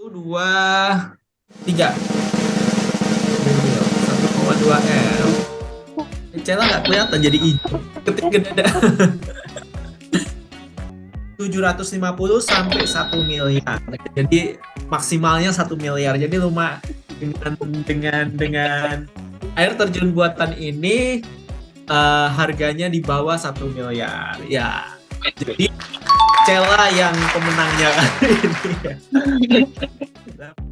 Dua, tiga. 1,2 M. Cela nggak kelihatan jadi hijau. Ketika dada. 750 sampai 1 miliar. Jadi maksimalnya 1 miliar. Jadi lumayan dengan air terjun buatan ini harganya di bawah 1 miliar. Ya. Jadi Cela yang pemenangnya kali ini.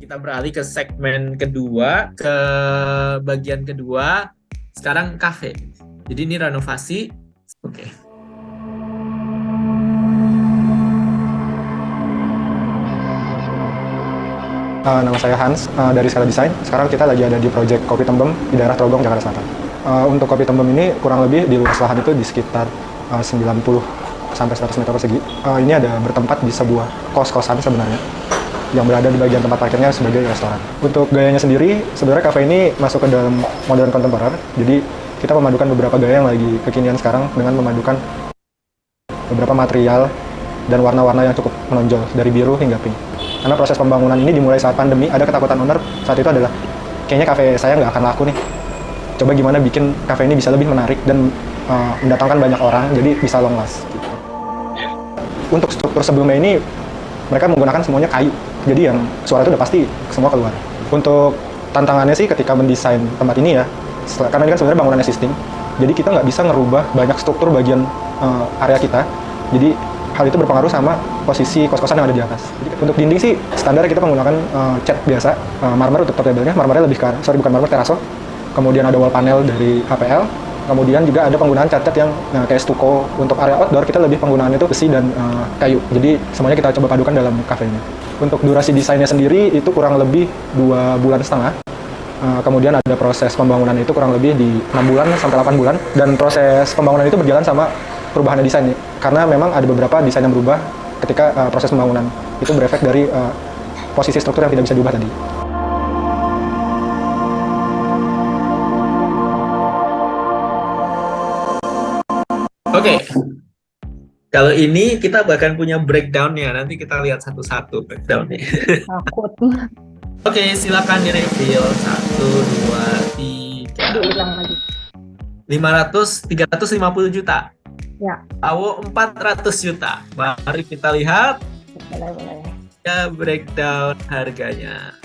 Kita beralih ke segmen kedua, ke bagian kedua. Sekarang kafe. Jadi ini renovasi. Oke. Nama saya Hans, dari Sela Design. Sekarang kita lagi ada di proyek Kopi Tembem di daerah Trogong, Jakarta Selatan. Untuk Kopi Tembem ini kurang lebih di luas lahan itu di sekitar 90 sampai 100 meter persegi. Ini ada bertempat di sebuah kos-kosan sebenarnya, yang berada di bagian tempat parkirnya sebagai restoran. Untuk gayanya sendiri, sebenarnya kafe ini masuk ke dalam modern kontemporer. Jadi kita memadukan beberapa gaya yang lagi kekinian sekarang dengan memadukan beberapa material dan warna-warna yang cukup menonjol dari biru hingga pink. Karena proses pembangunan ini dimulai saat pandemi, ada ketakutan owner saat itu adalah kayaknya kafe saya nggak akan laku nih. Coba gimana bikin kafe ini bisa lebih menarik dan mendatangkan banyak orang, jadi bisa long last. Gitu. Untuk struktur sebelumnya ini, mereka menggunakan semuanya kayu, jadi yang suara itu udah pasti semua keluar. Untuk tantangannya sih ketika mendesain tempat ini ya, karena ini kan sebenarnya bangunan existing, jadi kita nggak bisa ngerubah banyak struktur bagian area kita, jadi hal itu berpengaruh sama posisi kos-kosan yang ada di atas. Jadi, untuk dinding sih standar kita menggunakan cat biasa, marmer untuk top labelnya, marmernya lebih bukan marmer, teraso. Kemudian ada wall panel dari HPL. Kemudian juga ada penggunaan cat-cat yang kayak stucco. Untuk area outdoor kita lebih penggunaannya itu besi dan kayu. Jadi semuanya kita coba padukan dalam cafe ini. Untuk durasi desainnya sendiri itu kurang lebih 2,5 bulan. Kemudian ada proses pembangunan itu kurang lebih di 6 bulan sampai 8 bulan. Dan proses pembangunan itu berjalan sama perubahan desain, karena memang ada beberapa desain yang berubah ketika proses pembangunan. Itu berefek dari posisi struktur yang tidak bisa diubah tadi. Oke. Kalau ini kita bahkan punya breakdown-nya. Nanti kita lihat satu-satu breakdown-nya. Takut. Oke, silakan di-reveal. 1, 2, 3. Diulang lagi. 350 juta. Ya. Awo 400 juta. Mari kita lihat. Boleh. Ya, breakdown harganya.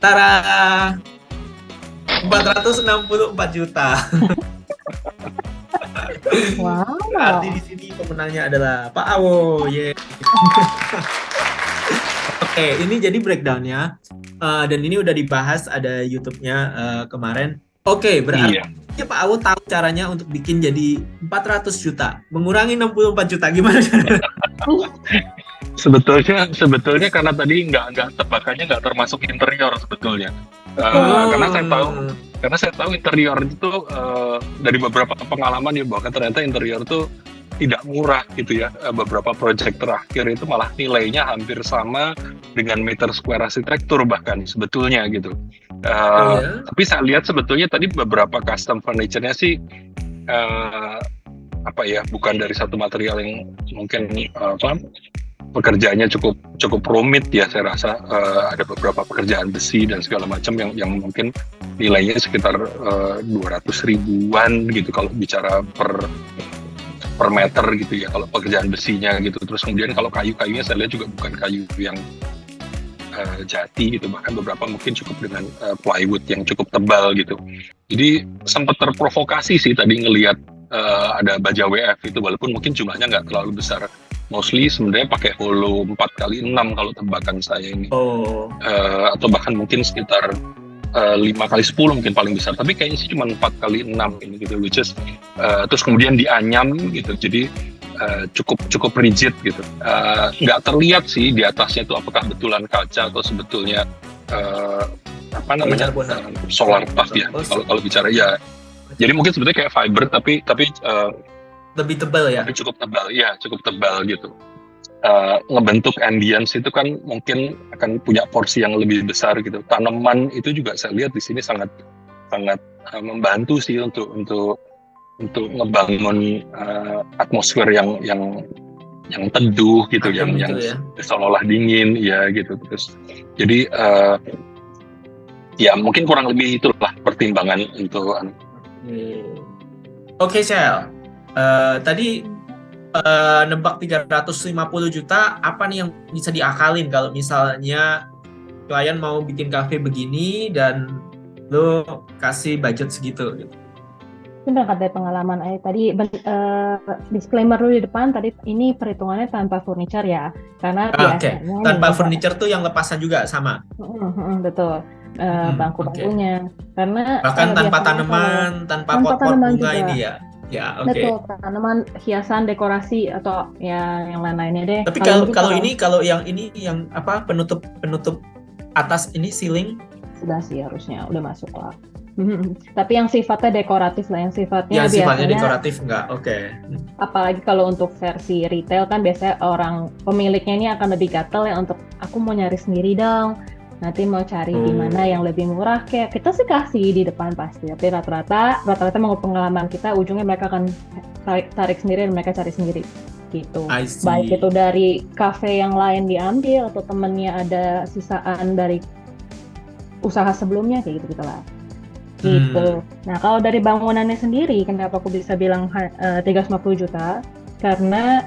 Tara. 464 juta. Wow. Berarti di sini pemenangnya adalah Pak Awo. Yeah. Oke, ini jadi breakdown-nya. Dan ini udah dibahas, ada YouTube-nya kemarin. Oke, berarti Pak Awo tahu caranya untuk bikin jadi 400 juta. Mengurangi 64 juta. Gimana caranya? Sebetulnya karena tadi tebakannya nggak termasuk interior sebetulnya. Karena saya tahu interior itu dari beberapa pengalaman ya, bahwa ternyata interior itu tidak murah gitu ya. Beberapa proyek terakhir itu malah nilainya hampir sama dengan meter square arsitektur bahkan sebetulnya gitu. Tapi saya lihat sebetulnya tadi beberapa custom furniture-nya sih bukan dari satu material yang mungkin pekerjaannya cukup rumit ya. Saya rasa ada beberapa pekerjaan besi dan segala macam yang mungkin nilainya sekitar 200 ribuan gitu kalau bicara per meter gitu ya, kalau pekerjaan besinya gitu. Terus kemudian kalau kayunya saya lihat juga bukan kayu yang jati gitu, bahkan beberapa mungkin cukup dengan plywood yang cukup tebal gitu. Jadi sempat terprovokasi sih tadi ngelihat ada baja WF itu, walaupun mungkin jumlahnya nggak terlalu besar. Mostly sebenarnya pakai holo 4x6 kalau tebakan saya ini. Atau bahkan mungkin sekitar 5x10 mungkin paling besar, tapi kayaknya sih cuma 4x6 ini gitu, which is terus kemudian dianyam gitu, jadi cukup rigid gitu. Nggak terlihat sih di atasnya itu apakah betulan kaca atau sebetulnya solar puff ya, kalau bicara ya. Jadi mungkin sebetulnya kayak fiber tapi lebih tebal ya. Tapi cukup tebal gitu. Ngebentuk ambience itu kan mungkin akan punya porsi yang lebih besar gitu. Tanaman itu juga saya lihat di sini sangat membantu sih untuk ngebangun atmosfer yang yang teduh gitu, Adem yang gitu ya. seolah-olah dingin ya gitu. Terus jadi ya mungkin kurang lebih itulah pertimbangan untuk Oke, Shell. Tadi nebak 350 juta, apa nih yang bisa diakalin kalau misalnya klien mau bikin kafe begini dan lo kasih budget segitu gitu. Ini berangkat dari pengalaman tadi disclaimer dulu di depan, tadi ini perhitungannya tanpa furniture ya, karena biasanya tanpa furniture tuh yang lepasan juga sama. Betul. Bangku-bangkunya, karena bahkan tanpa tanaman, tanpa pot-pot bunga juga. Ini ya. Ya, oke. Betul, tanaman, hiasan, dekorasi atau ya yang lain-lainnya deh. Tapi kalau yang ini yang apa, penutup atas ini ceiling sudah sih harusnya udah masuk lah. Tapi yang sifatnya dekoratif lah, yang sifatnya sifatnya dekoratif enggak, oke. Apalagi kalau untuk versi retail kan biasanya orang pemiliknya ini akan lebih gatel ya untuk aku mau nyari sendiri dong. Nanti mau cari di mana yang lebih murah, kayak kita sih kasih di depan pasti, tapi rata-rata menurut pengalaman kita ujungnya mereka akan tarik sendiri dan mereka cari sendiri gitu. Baik itu dari kafe yang lain diambil atau temennya ada sisaan dari usaha sebelumnya kayak gitu lah. Gitu. Nah kalau dari bangunannya sendiri, kenapa aku bisa bilang 350 juta? Karena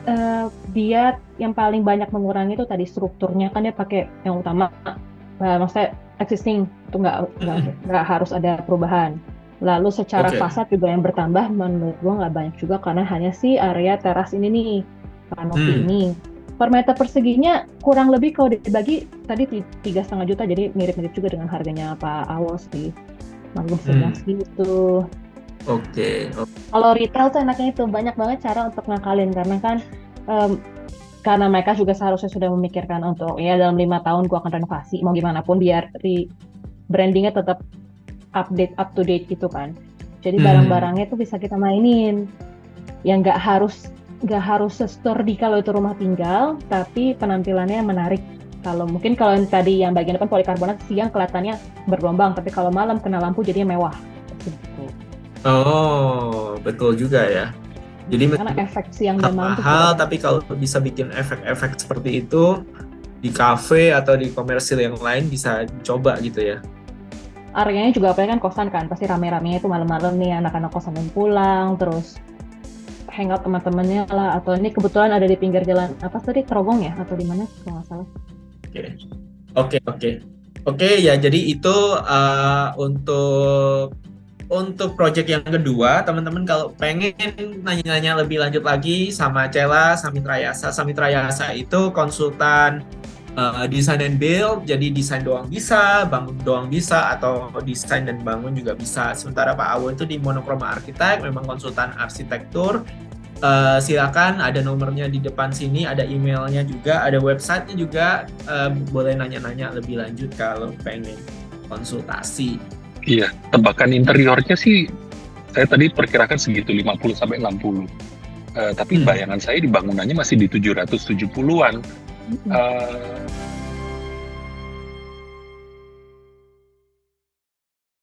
dia yang paling banyak mengurangi itu tadi strukturnya, kan dia pakai yang utama. Maksudnya existing itu nggak harus ada perubahan. Lalu secara fasad juga yang bertambah menurut gua nggak banyak juga, karena hanya si area teras ini nih, kanopi ini. Per meter perseginya kurang lebih kalau dibagi tadi 3,5 juta, jadi mirip-mirip juga dengan harganya Pak Awos sih. Maklum sedang segitu. Oke. Kalau retail tuh enaknya itu banyak banget cara untuk ngakalin, karena kan karena mereka juga seharusnya sudah memikirkan untuk ya dalam 5 tahun gua akan renovasi mau gimana pun biar brandingnya tetap up to date gitu kan. Jadi barang-barangnya tuh bisa kita mainin, yang nggak harus se-store di kalau itu rumah tinggal, tapi penampilannya menarik. Kalau yang tadi yang bagian depan polikarbonat siang kelihatannya bergelombang, tapi kalau malam kena lampu jadinya mewah. Oh, betul juga ya. Jadi karena efek siang dan malam mahal, tapi kalau bisa bikin efek-efek seperti itu di kafe atau di komersil yang lain bisa coba gitu ya. Areanya juga apalagi kan kosan kan, pasti rame-ramenya itu malam-malam nih anak-anak kosan yang pulang, terus hangout teman-temannya lah, atau ini kebetulan ada di pinggir jalan apa tadi, Trogong ya atau di mana kalau nggak salah. Oke, ya jadi itu untuk project yang kedua, teman-teman kalau pengen nanya-nanya lebih lanjut lagi sama Cella, Samitra Yasa itu konsultan design and build, jadi desain doang bisa, bangun doang bisa, atau desain dan bangun juga bisa. Sementara Pak Awo itu di Monochroma Architect, memang konsultan arsitektur. Silakan, ada nomornya di depan sini, ada emailnya juga, ada websitenya juga, boleh nanya-nanya lebih lanjut kalau pengen konsultasi. Iya, tebakan interiornya sih saya tadi perkirakan segitu 50-60. Tapi bayangan saya di bangunannya masih di 770-an.